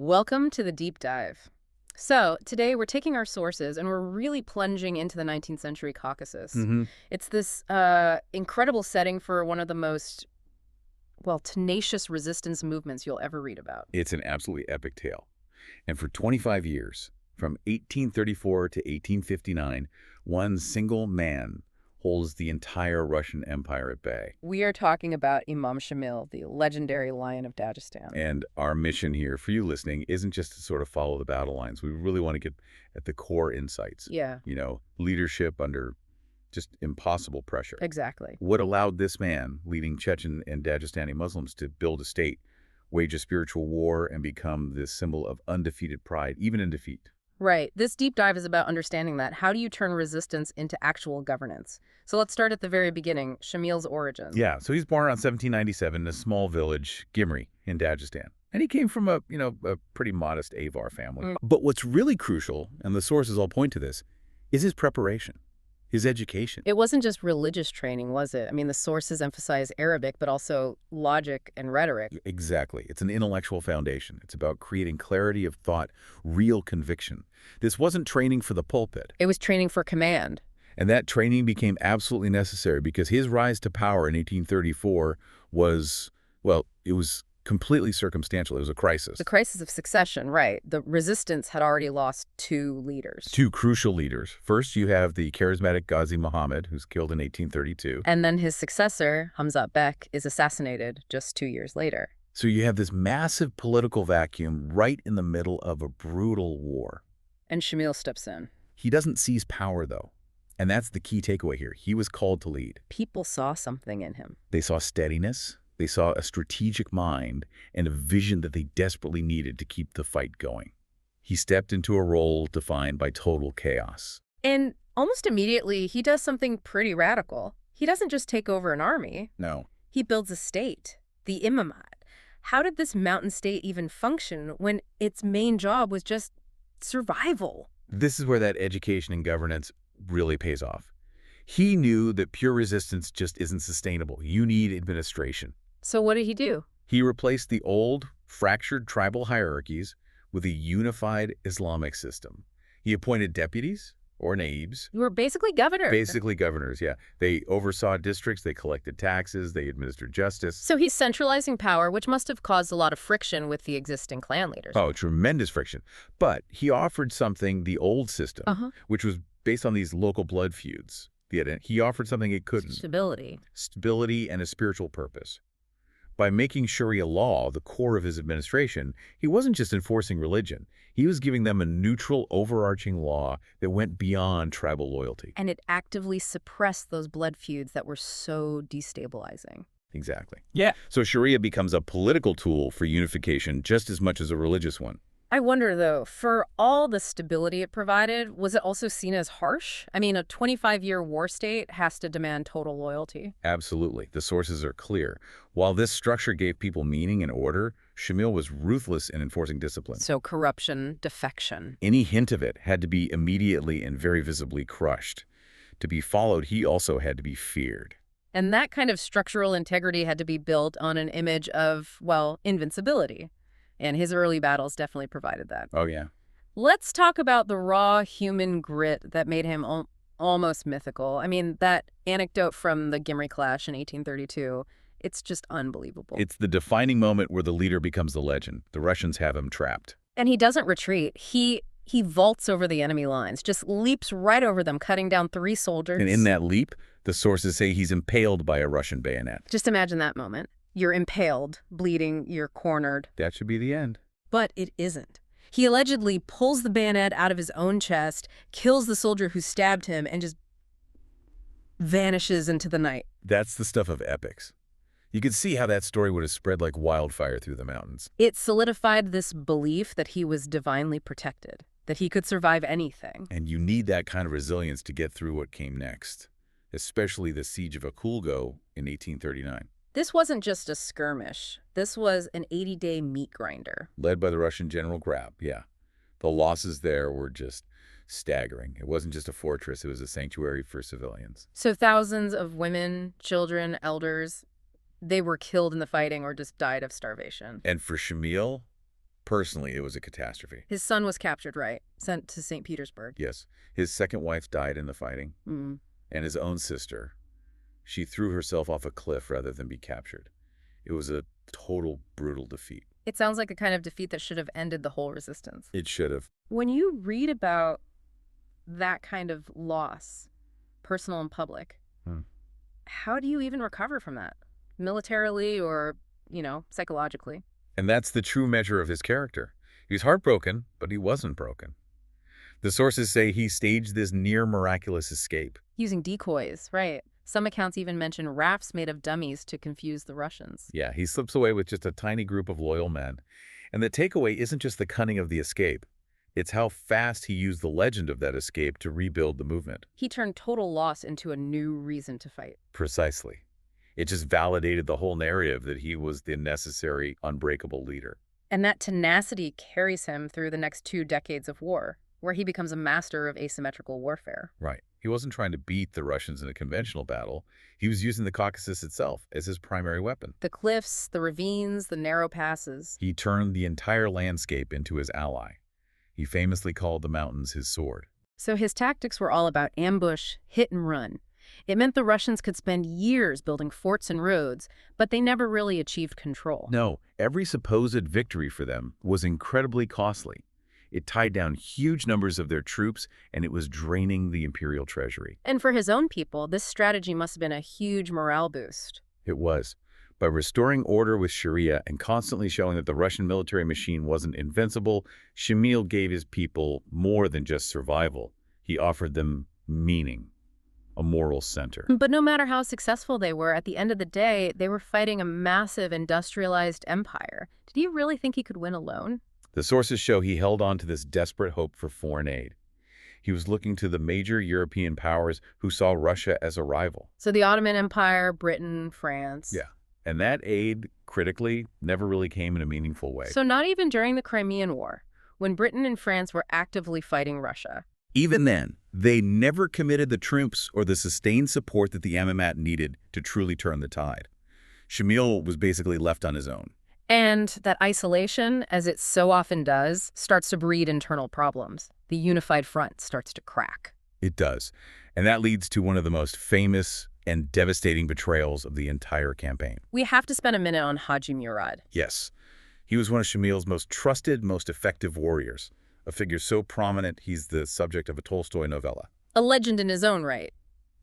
Welcome to the deep dive. So, today we're taking our sources and we're really plunging into the 19th century Caucasus. hmm It's this incredible setting for one of the most, tenacious resistance movements you'll ever read about. It's an absolutely epic tale. And for 25 years, from 1834 to 1859, one single man holds the entire Russian Empire at bay. We are talking about Imam Shamil, the legendary Lion of Dagestan. And our mission here for you listening isn't just to sort of follow the battle lines. We really want to get at the core insights. Yeah, Leadership under just impossible pressure. exactly. What allowed this man, leading Chechen and Dagestani Muslims, to build a state, wage a spiritual war, and become this symbol of undefeated pride, even in defeat? Right. This deep dive is about understanding that. How do you turn resistance into actual governance? So let's start at the very beginning, Shamil's origins. Yeah, so he's born around 1797 in a small village, Gimri, in Dagestan. And he came from a pretty modest Avar family. But what's really crucial, and the sources all point to this, is his preparation, his education. It wasn't just religious training, was it? I mean, the sources emphasize Arabic, but also logic and rhetoric. Exactly. It's an intellectual foundation. It's about creating clarity of thought, real conviction. This wasn't training for the pulpit. It was training for command. And that training became absolutely necessary because his rise to power in 1834 was, it was completely circumstantial. It was a crisis. The crisis of succession, right. The resistance had already lost two leaders. Two crucial leaders. First, you have the charismatic Ghazi Muhammad, who's killed in 1832. And then his successor, Hamzat Bek, is assassinated just 2 years later. So you have this massive political vacuum right in the middle of a brutal war. And Shamil steps in. He doesn't seize power, though. And that's the key takeaway here. He was called to lead. People saw something in him. They saw steadiness. They saw a strategic mind and a vision that they desperately needed to keep the fight going. He stepped into a role defined by total chaos. And almost immediately, he does something pretty radical. He doesn't just take over an army. No. He builds a state, the Imamate. How did this mountain state even function when its main job was just survival? This is where that education and governance really pays off. He knew that pure resistance just isn't sustainable. You need administration. So what did he do? He replaced the old, fractured tribal hierarchies with a unified Islamic system. He appointed deputies, or naibs. You were basically governor. Basically governors, yeah. They oversaw districts, they collected taxes, they administered justice. So he's centralizing power, which must have caused a lot of friction with the existing clan leaders. Oh, tremendous friction. But he offered something, the old system, which was based on these local blood feuds. He offered something it couldn't. Stability. Stability and a spiritual purpose. By making Sharia law the core of his administration, he wasn't just enforcing religion. He was giving them a neutral, overarching law that went beyond tribal loyalty. And it actively suppressed those blood feuds that were so destabilizing. Exactly. Yeah. So Sharia becomes a political tool for unification just as much as a religious one. I wonder, though, for all the stability it provided, was it also seen as harsh? I mean, a 25-year war state has to demand total loyalty. Absolutely. The sources are clear. While this structure gave people meaning and order, Shamil was ruthless in enforcing discipline. So corruption, defection. Any hint of it had to be immediately and very visibly crushed. To be followed, he also had to be feared. And that kind of structural integrity had to be built on an image of, invincibility. And his early battles definitely provided that. Oh, yeah. Let's talk about the raw human grit that made him almost mythical. I mean, that anecdote from the Gimri clash in 1832, it's just unbelievable. It's the defining moment where the leader becomes the legend. The Russians have him trapped. And he doesn't retreat. He vaults over the enemy lines, just leaps right over them, cutting down 3 soldiers. And in that leap, the sources say he's impaled by a Russian bayonet. Just imagine that moment. You're impaled, bleeding, you're cornered. That should be the end. But it isn't. He allegedly pulls the bayonet out of his own chest, kills the soldier who stabbed him, and just vanishes into the night. That's the stuff of epics. You could see how that story would have spread like wildfire through the mountains. It solidified this belief that he was divinely protected, that he could survive anything. And you need that kind of resilience to get through what came next, especially the siege of Akulgo in 1839. This wasn't just a skirmish. This was an 80-day meat grinder. Led by the Russian General Grab, yeah. The losses there were just staggering. It wasn't just a fortress, it was a sanctuary for civilians. So thousands of women, children, elders, they were killed in the fighting or just died of starvation. And for Shamil, Personally, it was a catastrophe. His son was captured, right? Sent to St. Petersburg. Yes, his second wife died in the fighting, Mm. and his own sister, she threw herself off a cliff rather than be captured. It was a total brutal defeat. It sounds like the kind of defeat that should have ended the whole resistance. It should have. When you read about that kind of loss, personal and public, how do you even recover from that? Militarily or, psychologically? And that's the true measure of his character. He's heartbroken, but he wasn't broken. The sources say he staged this near-miraculous escape. Using decoys, right. Some accounts even mention rafts made of dummies to confuse the Russians. Yeah, he slips away with just a tiny group of loyal men. And the takeaway isn't just the cunning of the escape. It's how fast he used the legend of that escape to rebuild the movement. He turned total loss into a new reason to fight. Precisely. It just validated the whole narrative that he was the necessary, unbreakable leader. And that tenacity carries him through the next 2 decades of war, where he becomes a master of asymmetrical warfare. Right. He wasn't trying to beat the Russians in a conventional battle. He was using the Caucasus itself as his primary weapon. The cliffs, the ravines, the narrow passes. He turned the entire landscape into his ally. He famously called the mountains his sword. So his tactics were all about ambush, hit and run. It meant the Russians could spend years building forts and roads, but they never really achieved control. No, every supposed victory for them was incredibly costly. It tied down huge numbers of their troops, and it was draining the imperial treasury. And for his own people, this strategy must have been a huge morale boost. It was. By restoring order with Sharia and constantly showing that the Russian military machine wasn't invincible, Shamil gave his people more than just survival. He offered them meaning, a moral center. But no matter how successful they were, at the end of the day, they were fighting a massive industrialized empire. Did he really think he could win alone? The sources show he held on to this desperate hope for foreign aid. He was looking to the major European powers who saw Russia as a rival. So the Ottoman Empire, Britain, France. Yeah. And that aid, critically, never really came in a meaningful way. So not even during the Crimean War, when Britain and France were actively fighting Russia. Even then, they never committed the troops or the sustained support that the Amimat needed to truly turn the tide. Shamil was basically left on his own. And that isolation, as it so often does, starts to breed internal problems. The unified front starts to crack. It does. And that leads to one of the most famous and devastating betrayals of the entire campaign. We have to spend a minute on Haji Murad. Yes. He was one of Shamil's most trusted, most effective warriors. A figure so prominent, he's the subject of a Tolstoy novella. A legend in his own right.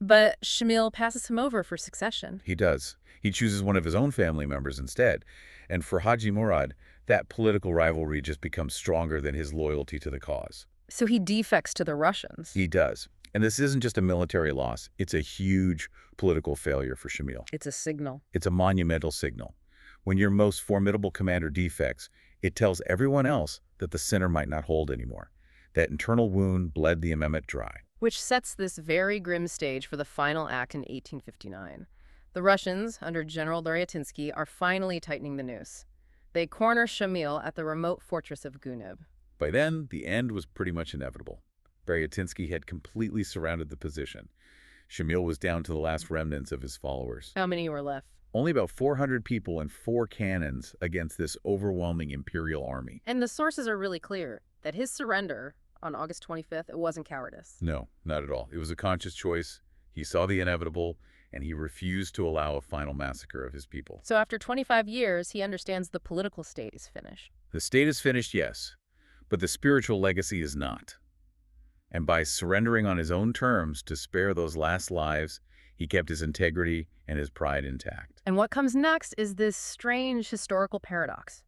But Shamil passes him over for succession. He does. He chooses one of his own family members instead. And for Haji Murad, that political rivalry just becomes stronger than his loyalty to the cause. So he defects to the Russians. He does. And this isn't just a military loss. It's a huge political failure for Shamil. It's a signal. It's a monumental signal. When your most formidable commander defects, it tells everyone else that the center might not hold anymore. That internal wound bled the Amimat dry. Which sets this very grim stage for the final act in 1859. The Russians, under General Baryatinsky, are finally tightening the noose. They corner Shamil at the remote fortress of Gunib. By then, the end was pretty much inevitable. Baryatinsky had completely surrounded the position. Shamil was down to the last remnants of his followers. How many were left? Only about 400 people and 4 cannons against this overwhelming imperial army. And the sources are really clear that his surrender on August 25th, it wasn't cowardice. No, not at all. It was a conscious choice. He saw the inevitable, and he refused to allow a final massacre of his people. So after 25 years, he understands the political state is finished. The state is finished, yes, but the spiritual legacy is not. And by surrendering on his own terms to spare those last lives, he kept his integrity and his pride intact. And what comes next is this strange historical paradox.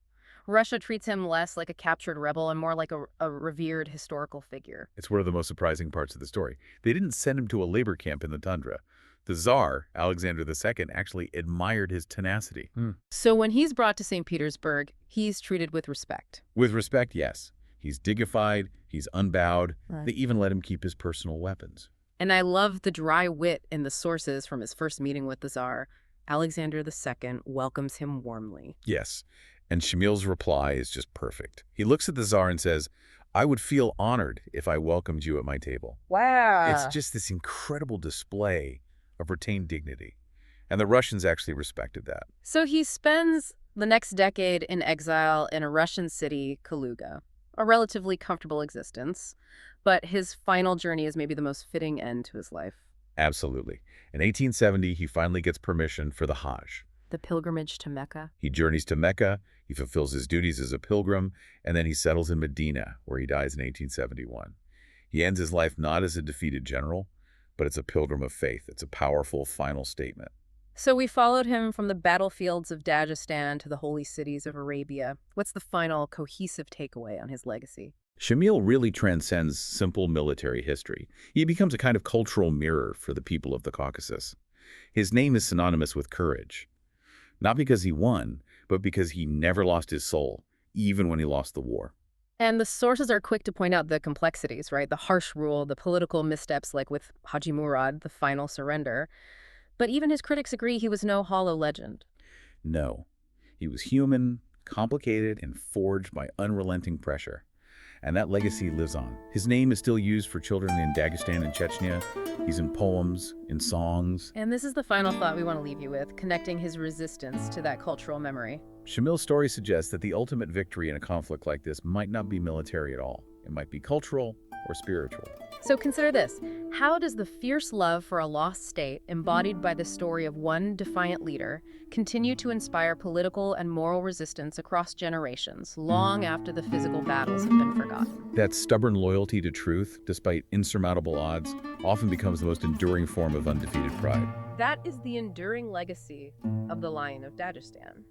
Russia treats him less like a captured rebel and more like a revered historical figure. It's one of the most surprising parts of the story. They didn't send him to a labor camp in the tundra. The Tsar, Alexander II, actually admired his tenacity. So when he's brought to St. Petersburg, he's treated with respect. With respect, yes. He's dignified, he's unbowed. Right. They even let him keep his personal weapons. And I love the dry wit in the sources from his first meeting with the Tsar. Alexander II welcomes him warmly. Yes, and Shamil's reply is just perfect. He looks at the Tsar and says, "I would feel honored if I welcomed you at my table." Wow. It's just this incredible display of retained dignity. And the Russians actually respected that. So he spends The next decade in exile in a Russian city, Kaluga. A relatively comfortable existence, but his final journey is maybe the most fitting end to his life. Absolutely. In 1870, he finally gets permission for the Hajj. The pilgrimage to Mecca. He journeys to Mecca, he fulfills his duties as a pilgrim, and then he settles in Medina, where he dies in 1871. He ends his life not as a defeated general, but as a pilgrim of faith. It's a powerful final statement. So we followed him from the battlefields of Dagestan to the holy cities of Arabia. What's the final cohesive takeaway on his legacy? Shamil really transcends simple military history. He becomes a kind of cultural mirror for the people of the Caucasus. His name is synonymous with courage. Not because he won, but because he never lost his soul, even when he lost the war. And the sources are quick to point out the complexities, right? The harsh rule, the political missteps like with Haji Murad, the final surrender. But even his critics agree he was no hollow legend. No. He was human, complicated, and forged by unrelenting pressure. And that legacy lives on. His name is still used for children in Dagestan and Chechnya. He's in poems, in songs. And this is the final thought we want to leave you with, connecting his resistance to that cultural memory. Shamil's story suggests that the ultimate victory in a conflict like this might not be military at all. It might be cultural or spiritual. So consider this. How does the fierce love for a lost state, embodied by the story of one defiant leader, continue to inspire political and moral resistance across generations, long after the physical battles have been forgotten? That stubborn loyalty to truth, despite insurmountable odds, often becomes the most enduring form of undefeated pride. That is the enduring legacy of the Lion of Dagestan.